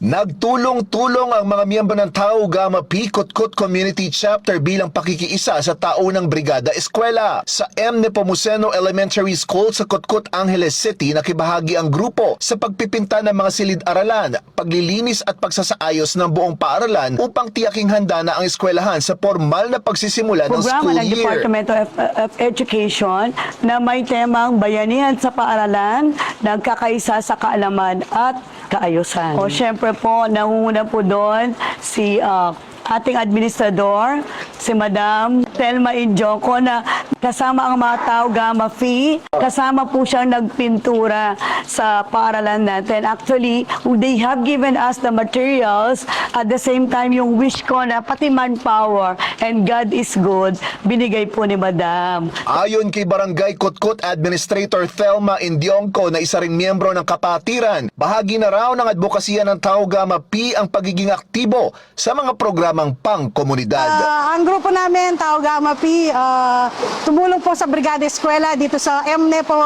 Nagtulong-tulong ang mga miyembro ng Tau Gamma Pi Kutkut Community Chapter bilang pakikiisa sa taunang Brigada Eskwela. Sa M. Nepomuceno Elementary School sa Kutkut, Angeles City, nakibahagi ang grupo sa pagpipinta ng mga silid-aralan, paglilinis at pagsasaayos ng buong paaralan upang tiyaking handa na ang eskwelahan sa formal na pagsisimula ng school Programa ng year. Department of Education na may temang bayanihan sa paaralan, nagkakaisa sa kaalaman at kaayusan. O syempre po, nangunguna po doon si ating administrador, si Madam Telma Injoco, na kasama ang mga Tau Gamma Phi, kasama po siyang nagpintura sa paaralan natin. Actually, they have given us the materials, at the same time yung wish ko na pati manpower and God is good, binigay po ni Madam. Ayon kay Barangay Kutkut Administrator Thelma Indionco na isa ring miyembro ng kapatiran, bahagi na raw ng advokasya ng Tau Gamma Pi ang pagiging aktibo sa mga programang pang-komunidad. Ang grupo namin, Tau Gamma Pi, tumulong po sa Brigada Eskwela dito sa MNEPO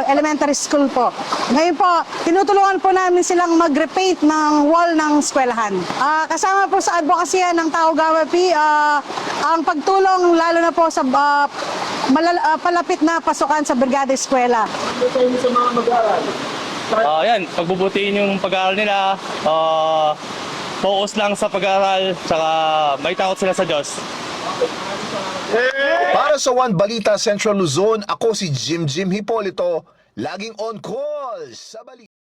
Elementary School po. Ngayon po, tinutulungan po namin silang mag-repaint ng wall ng eskwelahan. Kasama po sa advokasya ng Tau Gamma Pi, ang pagtulong lalo na po sa palapit na pasukan sa Brigada Eskwela. Yan, pagbubutihin yung pag-aaral nila, focus lang sa pag-aaral, saka may takot sila sa Diyos. Para sa One Balita Central Luzon, ako si Jim Hipolito, laging on call sa balita.